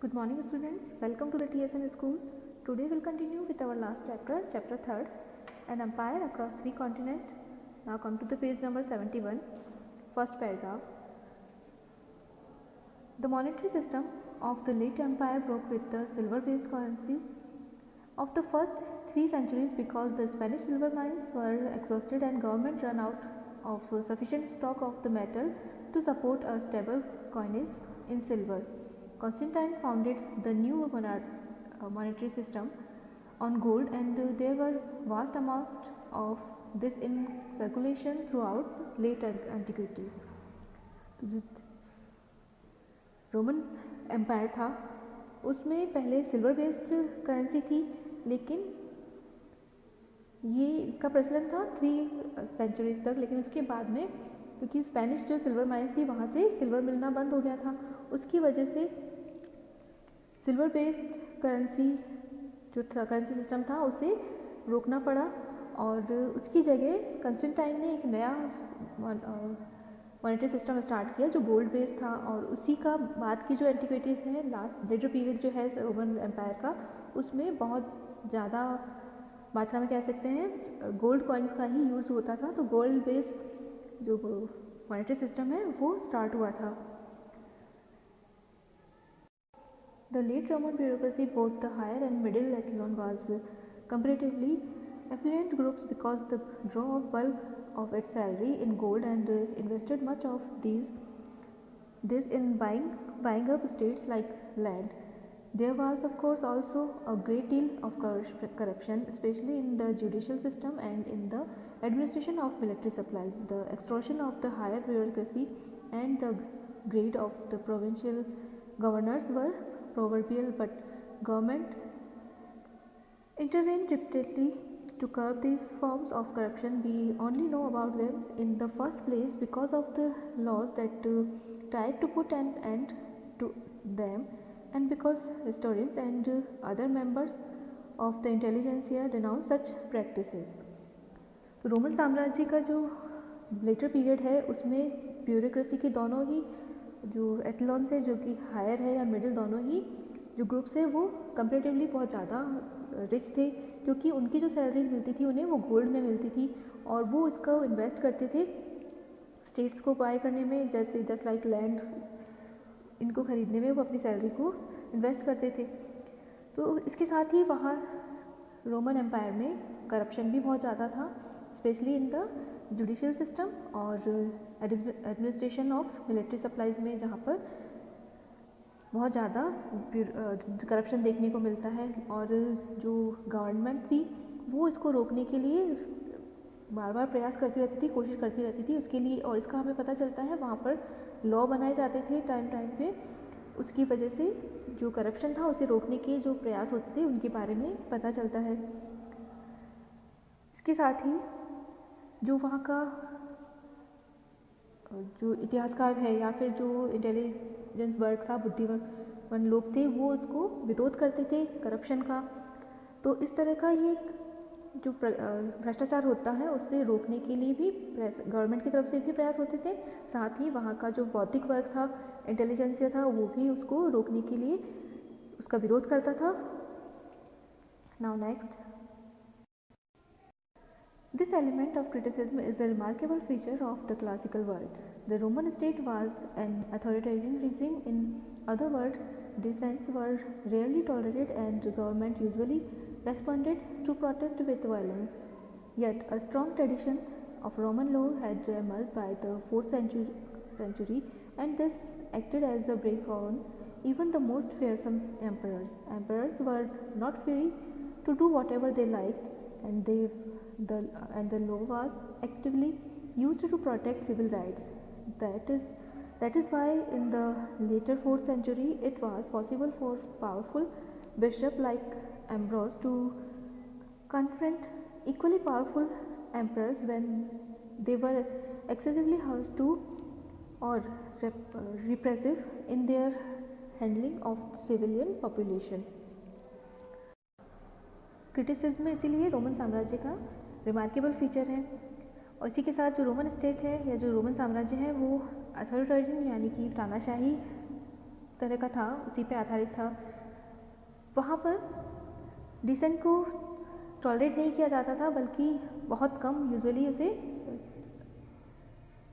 Good morning students, welcome to the TSN school. Today we'll continue with our last chapter, chapter 3rd, an empire across 3 continents. Now come to the page number 71, first paragraph. The monetary system of the late empire broke with the silver-based currencies of the first 3 centuries because the Spanish silver mines were exhausted and government ran out of sufficient stock of the metal to support a stable coinage in silver. Constantine founded the new monetary system on gold, and there were vast amounts of this in circulation throughout late antiquity. Roman Empire था, उसमें पहले silver based currency थी, लेकिन ये इसका प्रचलन था 3 centuries तक। लेकिन उसके बाद में क्योंकि स्पेनिश जो सिल्वर माइंस थी वहाँ से सिल्वर मिलना बंद हो गया था, उसकी वजह से सिल्वर बेस्ड करेंसी जो करेंसी सिस्टम था उसे रोकना पड़ा और उसकी जगह कंस्टेंटाइन ने एक नया मॉनेटरी सिस्टम स्टार्ट किया जो गोल्ड बेस्ड था। और उसी का बाद की जो एंटिक्विटीज़ है, लास्ट लेटर पीरियड जो है रोमन एम्पायर का, उसमें बहुत ज़्यादा मात्रा में कह सकते हैं गोल्ड कॉइन का ही यूज़ होता था। तो गोल्ड बेस्ड जो मॉनेटरी सिस्टम है वो स्टार्ट हुआ था। The late Roman bureaucracy, both the higher and middle echelon, was comparatively affluent groups because the draw of bulk of its salary in gold and invested much of this in buying up states like land. There was of course also a great deal of corruption, especially in the judicial system and in the administration of military supplies. The extortion of the higher bureaucracy and the greed of the provincial governors were proverbial, but government intervened repeatedly to curb these forms of corruption. We only know about them in the first place because of the laws that tried to put an end to them, and because historians and other members of the intelligentsia denounce such practices. तो Roman साम्राज्य का जो letter period है उसमें bureaucracy के दोनों ही जो Athlon से जो कि हायर है या मिडिल, दोनों ही जो ग्रुप्स है वो कंपेरेटिवली बहुत ज़्यादा रिच थे, क्योंकि उनकी जो सैलरी मिलती थी उन्हें वो गोल्ड में मिलती थी और वो इसको इन्वेस्ट करते थे स्टेट्स को बाय करने में, जैसे जस्ट लाइक लैंड, इनको ख़रीदने में वो अपनी सैलरी को इन्वेस्ट करते थे। तो इसके साथ ही वहाँ रोमन एम्पायर में करप्शन भी बहुत ज़्यादा था, specially in the judicial system और एडमिनिस्ट्रेशन ऑफ मिलिट्री सप्लाईज़ में, जहाँ पर बहुत ज़्यादा करप्शन देखने को मिलता है। और जो गवर्नमेंट थी वो इसको रोकने के लिए बार बार प्रयास करती रहती थी, कोशिश करती रहती थी उसके लिए, और इसका हमें पता चलता है वहाँ पर लॉ बनाए जाते थे टाइम पे, उसकी वजह से जो करप्शन था उसे रोकने के जो प्रयास होते थे उनके बारे में पता चलता है। इसके साथ ही जो वहाँ का जो इतिहासकार है या फिर जो इंटेलिजेंस वर्ग था, बुद्धिमान लोग थे, वो उसको विरोध करते थे करप्शन का। तो इस तरह का ये जो भ्रष्टाचार होता है उससे रोकने के लिए भी गवर्नमेंट की तरफ से भी प्रयास होते थे, साथ ही वहाँ का जो बौद्धिक वर्ग था, इंटेलिजेंसिया था, वो भी उसको रोकने के लिए उसका विरोध करता था। Now next, this element of criticism is a remarkable feature of the classical world. The Roman state was an authoritarian regime. In other words, dissents were rarely tolerated and the government usually responded to protest with violence. Yet a strong tradition of Roman law had emerged by the 4th century, and this acted as a brake on even the most fearsome emperors. Emperors were not free to do whatever they liked, and the law was actively used to protect civil rights. That is why in the later 4th century it was possible for powerful bishop like Ambrose to confront equally powerful emperors when they were excessively hostile or repressive in their handling of civilian population. Criticism इसीलिए Roman साम्राज्य का remarkable feature है। और इसी के साथ जो Roman state है या जो रोमन साम्राज्य है वो अथॉरिटेरियन यानी कि तानाशाही तरह का था, उसी पे आधारित था। वहाँ पर डिसेंट को टॉलरेट नहीं किया जाता था, बल्कि बहुत कम यूजुअली उसे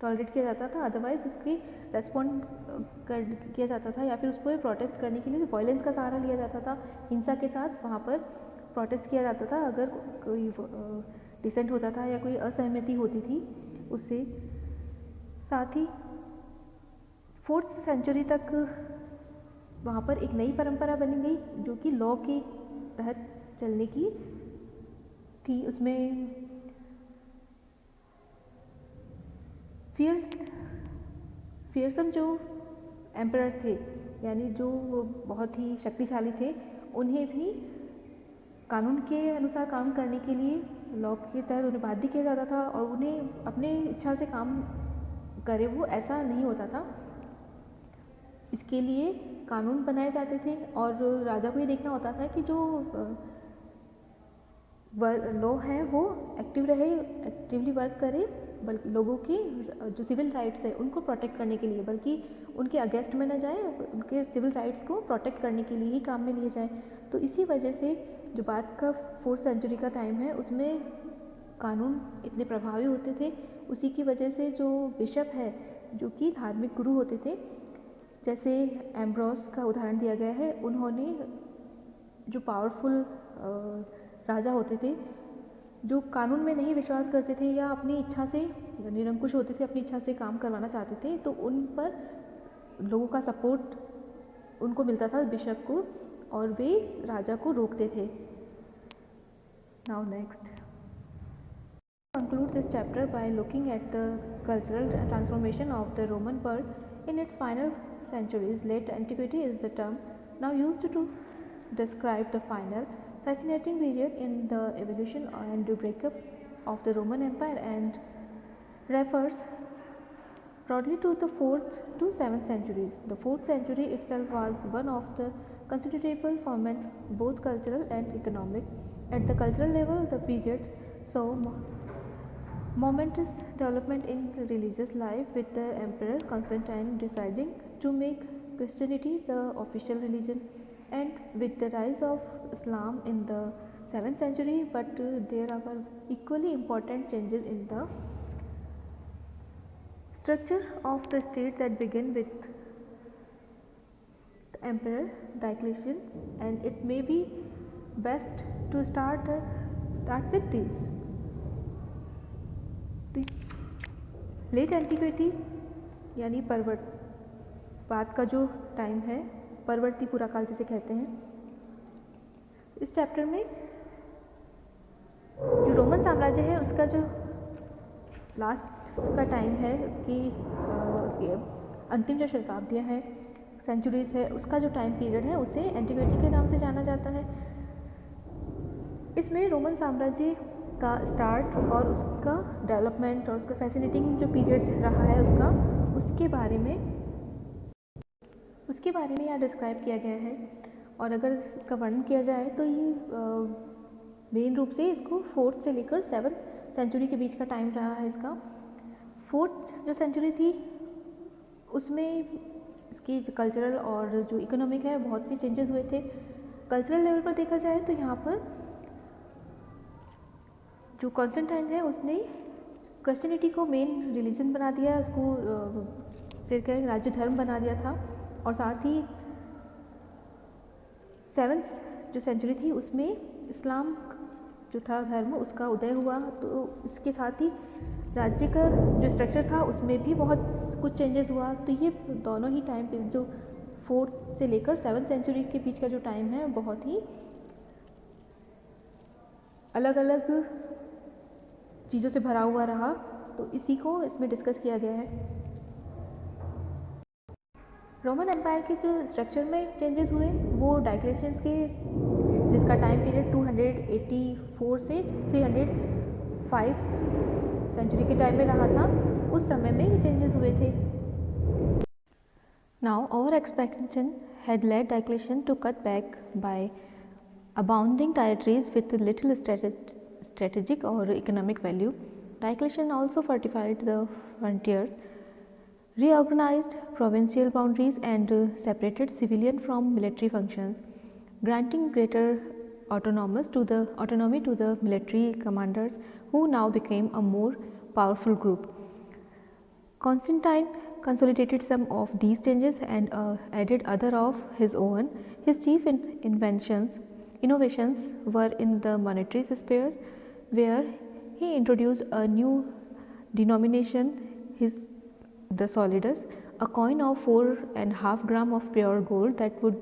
टॉलरेट किया जाता था, अदरवाइज उसकी रेस्पॉन्ड किया जाता था या फिर उस पर प्रोटेस्ट करने के लिए वायलेंस का सहारा लिया जाता था। हिंसा के साथ वहाँ पर प्रोटेस्ट किया जाता था अगर कोई डिसेंट होता था या कोई असहमति होती थी उससे। साथ ही 4th सेंचुरी तक वहाँ पर एक नई परंपरा बनी गई जो कि लॉ के तहत चलने की थी। उसमें फियरसम जो एम्परर थे, यानी जो बहुत ही शक्तिशाली थे, उन्हें भी कानून के अनुसार काम करने के लिए लॉ के तहत उन्हें बाध्य किया जाता था और उन्हें अपने इच्छा से काम करे वो ऐसा नहीं होता था। इसके लिए कानून बनाए जाते थे और राजा को ये देखना होता था कि जो लॉ है वो एक्टिवली वर्क करे, बल्कि लोगों के जो सिविल राइट्स है उनको प्रोटेक्ट करने के लिए, बल्कि उनके अगेंस्ट में न जाए, उनके सिविल राइट्स को प्रोटेक्ट करने के लिए ही काम में लिए जाए। तो इसी वजह से जो बाद का 4th सेंचुरी का टाइम है उसमें कानून इतने प्रभावी होते थे। उसी की वजह से जो बिशप है जो कि धार्मिक गुरु होते थे, जैसे एम्ब्रोस का उदाहरण दिया गया है, उन्होंने जो पावरफुल राजा होते थे जो कानून में नहीं विश्वास करते थे या अपनी इच्छा से निरंकुश होते थे, अपनी इच्छा से काम करवाना चाहते थे, तो उन पर लोगों का सपोर्ट उनको मिलता था बिशप को और वे राजा को रोकते थे। Now next conclude this chapter by looking at the cultural transformation of the Roman world in its final centuries. Late antiquity is the term now used to describe the final fascinating period in the evolution and breakup of the Roman Empire and refers broadly to the 4th to 7th centuries. The 4th century itself was one of the considerable ferment, both cultural and economic. At the cultural level, the period saw momentous development in religious life, with the Emperor Constantine deciding to make Christianity the official religion, and with the rise of Islam in the 7th century. But there are equally important changes in the structure of the state that began with the Emperor Diocletian, and it may be best to start with these. Late antiquity यानी बाद का जो time है, परवर्ती पुरा काल जिसे कहते हैं। इस चैप्टर में जो रोमन साम्राज्य है उसका जो लास्ट का टाइम है, उसकी अंतिम जो शताब्दियाँ हैं, सेंचुरीज है, उसका जो टाइम पीरियड है उसे एंटीक्विटी के नाम से जाना जाता है। इसमें रोमन साम्राज्य का स्टार्ट और उसका डेवलपमेंट और उसका फैसिनेटिंग जो पीरियड रहा है उसके बारे में यहाँ डिस्क्राइब किया गया है। और अगर इसका वर्णन किया जाए तो ये मेन रूप से इसको 4th से लेकर 7th सेंचुरी के बीच का टाइम रहा है इसका। 4th जो सेंचुरी थी उसमें इसकी जो कल्चरल और जो इकोनॉमिक है बहुत सी चेंजेस हुए थे। कल्चरल लेवल पर देखा जाए तो यहाँ पर जो कॉन्स्टेंटाइन है उसने क्रिश्चियनिटी को मेन रिलीजन बना दिया, उसको फिर क्या राज्य धर्म बना दिया था। और साथ ही 7th जो सेंचुरी थी उसमें इस्लाम जो था धर्म उसका उदय हुआ। तो इसके साथ ही राज्य का जो स्ट्रक्चर था उसमें भी बहुत कुछ चेंजेस हुआ। तो ये दोनों ही टाइम पीरियड जो 4th से लेकर 7th सेंचुरी के बीच का जो टाइम है बहुत ही अलग अलग चीज़ों से भरा हुआ रहा। तो इसी को इसमें डिस्कस किया गया है। रोमन एम्पायर के जो स्ट्रक्चर में चेंजेस हुए वो डायक्लेशियंस के, जिसका टाइम पीरियड 284 से 305 सेंचुरी के टाइम में रहा था, उस समय में ये चेंजेस हुए थे। Now over expansion had led Diocletian to cut back by abounding territories with little strategic or economic value. Diocletian also fortified the frontiers, reorganized provincial boundaries and separated civilian from military functions, granting greater autonomy to the military commanders, who now became a more powerful group. Constantine consolidated some of these changes and added other of his own. His chief innovations were in the monetary sphere, where he introduced a new denomination, the solidus, a coin of 4.5 grams of pure gold that would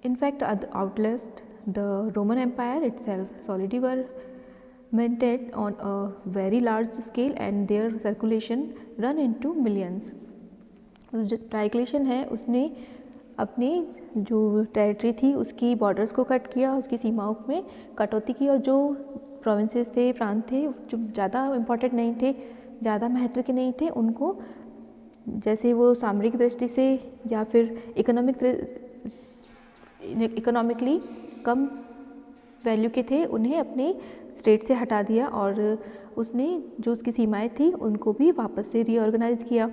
in fact outlast the Roman Empire itself. Solidi were minted on a very large scale and their circulation run into millions. जो डायक्लेशियन है उसने अपनी जो territory थी उसकी borders को cut किया, उसकी सीमाओं में कटौती की, और जो प्रोविंसेस थे, प्रांत थे जो ज़्यादा इम्पोर्टेंट नहीं थे, ज़्यादा महत्व के नहीं थे, उनको जैसे वो सामरिक दृष्टि से या फिर इकोनॉमिकली कम वैल्यू के थे, उन्हें अपने स्टेट से हटा दिया और उसने जो उसकी सीमाएं थी उनको भी वापस से रीऑर्गेनाइज किया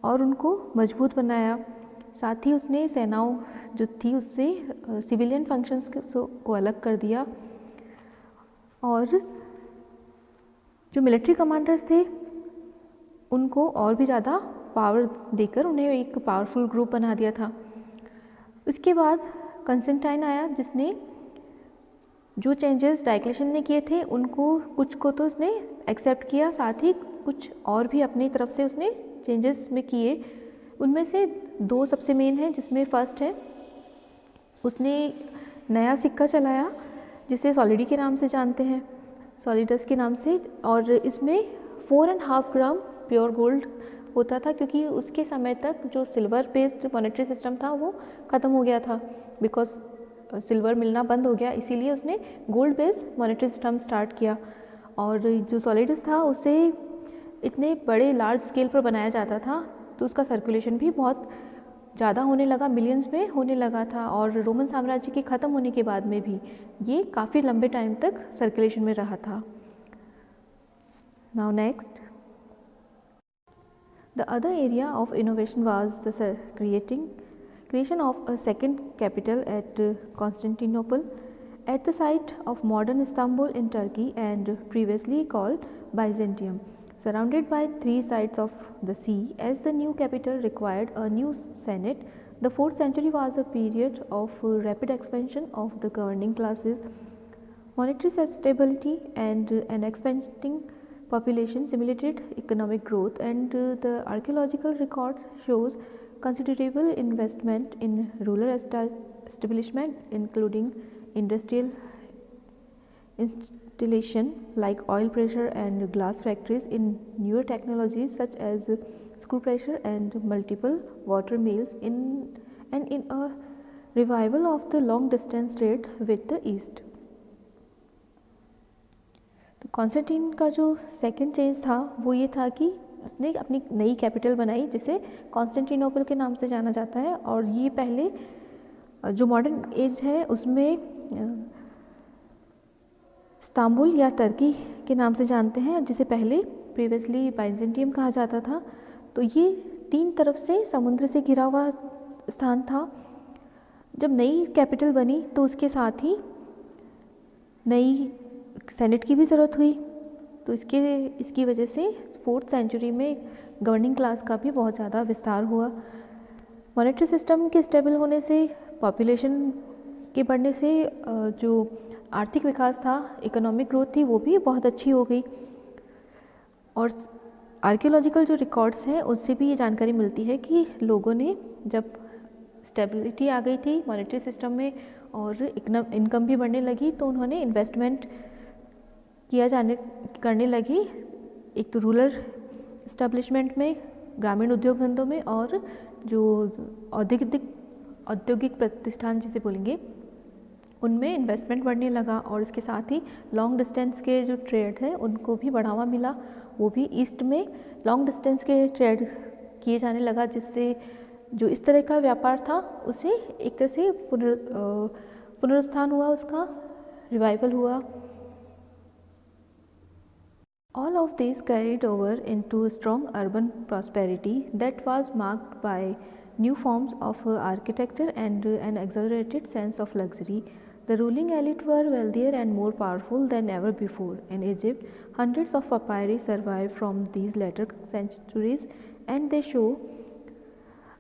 और उनको मजबूत बनाया। साथ ही उसने सेनाओं जो थी उससे सिविलियन फंक्शंस को अलग कर दिया और जो मिलिट्री कमांडर्स थे उनको और भी ज़्यादा पावर देकर उन्हें एक पावरफुल ग्रुप बना दिया था। उसके बाद कंस्टेंटाइन आया जिसने जो चेंजेस डायक्लेशियन ने किए थे उनको कुछ को तो उसने एक्सेप्ट किया, साथ ही कुछ और भी अपनी तरफ से उसने चेंजेस में किए। उनमें से दो सबसे मेन हैं, जिसमें फर्स्ट है उसने नया सिक्का चलाया जिसे सॉलिडी के नाम से जानते हैं, सॉलिडस के नाम से, और इसमें 4.5 ग्राम प्योर गोल्ड होता था क्योंकि उसके समय तक जो सिल्वर बेस्ड मॉनेटरी सिस्टम था वो ख़त्म हो गया था, बिकॉज सिल्वर मिलना बंद हो गया, इसीलिए उसने gold based monetary system start किया। और जो सॉलिडस था उसे इतने बड़े लार्ज स्केल पर बनाया जाता था तो उसका सर्कुलेशन भी बहुत ज़्यादा होने लगा, मिलियंस में होने लगा था, और रोमन साम्राज्य के ख़त्म होने के बाद में भी ये काफ़ी लंबे टाइम तक सर्कुलेशन में रहा था। Now next, the other area of innovation was the creation of a second capital at Constantinople, at the site of modern Istanbul in Turkey and previously called Byzantium, surrounded by three sides of the sea. As the new capital required a new senate, the 4th century was a period of rapid expansion of the governing classes, monetary stability, and an expanding population simulated economic growth, and the archaeological records shows considerable investment in rural establishment, including industrial installation like oil pressure and glass factories, in newer technologies such as screw pressure and multiple water mills, in a revival of the long distance trade with the east. तो Constantine का जो second change था वो ये था कि उसने अपनी नई कैपिटल बनाई जिसे कॉन्स्टेंटिनोपल के नाम से जाना जाता है, और ये पहले जो मॉडर्न एज है उसमें इस्तांबुल या टर्की के नाम से जानते हैं, जिसे पहले प्रीवियसली बाइजेंटियम कहा जाता था। तो ये 3 तरफ से समुद्र से घिरा हुआ स्थान था। जब नई कैपिटल बनी तो उसके साथ ही नई सेनेट की भी ज़रूरत हुई, तो इसकी वजह से 4th सेंचुरी में गवर्निंग क्लास का भी बहुत ज़्यादा विस्तार हुआ। मॉनेटरी सिस्टम के स्टेबल होने से, पॉपुलेशन के बढ़ने से जो आर्थिक विकास था, इकोनॉमिक ग्रोथ थी, वो भी बहुत अच्छी हो गई। और आर्कियोलॉजिकल जो रिकॉर्ड्स हैं उससे भी ये जानकारी मिलती है कि लोगों ने जब स्टेबिलिटी आ गई थी मॉनेटरी सिस्टम में और इनकम भी बढ़ने लगी तो उन्होंने इन्वेस्टमेंट करने लगी, एक तो रूरल इस्टेब्लिशमेंट में, ग्रामीण उद्योग धंधों में, और जो औद्योगिक प्रतिष्ठान जिसे बोलेंगे उनमें इन्वेस्टमेंट बढ़ने लगा। और इसके साथ ही लॉन्ग डिस्टेंस के जो ट्रेड हैं उनको भी बढ़ावा मिला, वो भी ईस्ट में लॉन्ग डिस्टेंस के ट्रेड किए जाने लगा, जिससे जो इस तरह का व्यापार था उसे एक तरह से पुनरुत्थान हुआ, उसका रिवाइवल हुआ। All of these carried over into strong urban prosperity that was marked by new forms of architecture and an exaggerated sense of luxury. The ruling elite were wealthier and more powerful than ever before. In Egypt, hundreds of papyri survive from these later centuries, and they show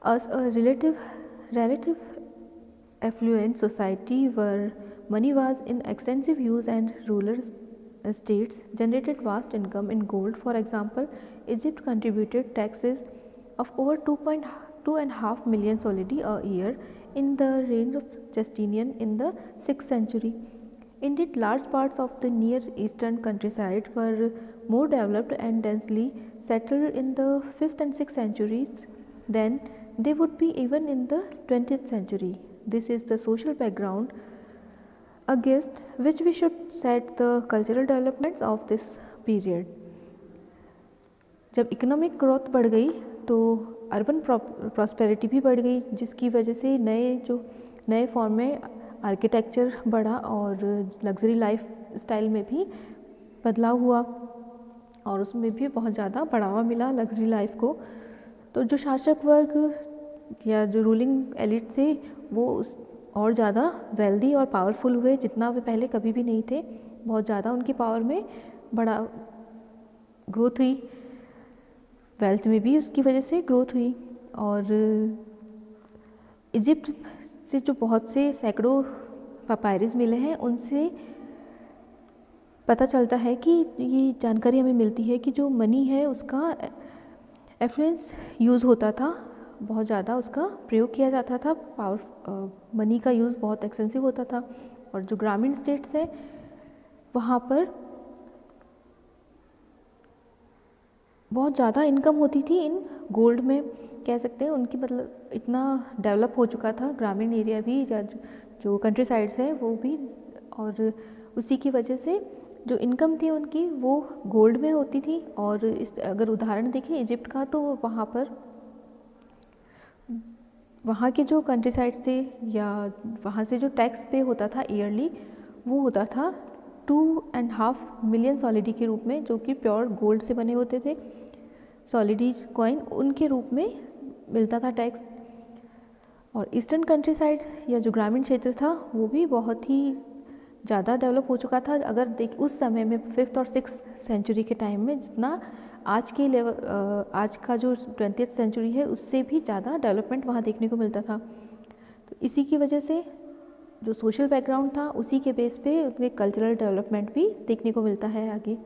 us a relative affluent society where money was in extensive use and ruler states generated vast income in gold. For example, Egypt contributed taxes of over 2.5 million solidi a year in the reign of Justinian in the 6th century. Indeed, large parts of the Near Eastern countryside were more developed and densely settled in the 5th and 6th centuries than they would be even in the 20th century. This is the social background against which we should set the cultural developments of this period. जब economic growth बढ़ गई तो urban prosperity भी बढ़ गई, जिसकी वजह से नए फॉर्म में आर्किटेक्चर बढ़ा और लग्जरी लाइफ स्टाइल में भी बदलाव हुआ और उसमें भी बहुत ज़्यादा बढ़ावा मिला लग्जरी लाइफ को। तो जो शासक वर्ग या जो रूलिंग एलिट थे वो और ज़्यादा वेल्दी और पावरफुल हुए, जितना वे पहले कभी भी नहीं थे। बहुत ज़्यादा उनकी पावर में बड़ा ग्रोथ हुई, वेल्थ में भी उसकी वजह से ग्रोथ हुई। और इजिप्ट से जो बहुत से सैकड़ों पापायरिस मिले हैं, उनसे पता चलता है कि ये जानकारी हमें मिलती है कि जो मनी है उसका एफ्लुएंस यूज़ होता था, बहुत ज़्यादा उसका प्रयोग किया जाता था, मनी का यूज़ बहुत एक्सटेंसिव होता था। और जो ग्रामीण स्टेट्स है वहाँ पर बहुत ज़्यादा इनकम होती थी इन गोल्ड में, कह सकते हैं। उनकी मतलब इतना डेवलप हो चुका था ग्रामीण एरिया भी, या जो कंट्री साइड्स है वो भी, और उसी की वजह से जो इनकम थी उनकी वो गोल्ड में होती थी। और इस अगर उदाहरण देखें इजिप्ट का, तो वहाँ के जो कंट्री साइड्स थे या वहाँ से जो टैक्स पे होता था ईयरली, वो होता था 2.5 मिलियन सॉलिडी के रूप में, जो कि प्योर गोल्ड से बने होते थे। सॉलिडी कॉइन उनके रूप में मिलता था टैक्स। और ईस्टर्न कंट्री साइड या जो ग्रामीण क्षेत्र था वो भी बहुत ही ज़्यादा डेवलप हो चुका था। अगर उस समय में 5th और 6th सेंचुरी के टाइम में जितना आज के लेवल, आज का जो 20th सेंचुरी है उससे भी ज़्यादा डेवलपमेंट वहाँ देखने को मिलता था। तो इसी की वजह से जो सोशल बैकग्राउंड था उसी के बेस पे उनके कल्चरल डेवलपमेंट भी देखने को मिलता है आगे।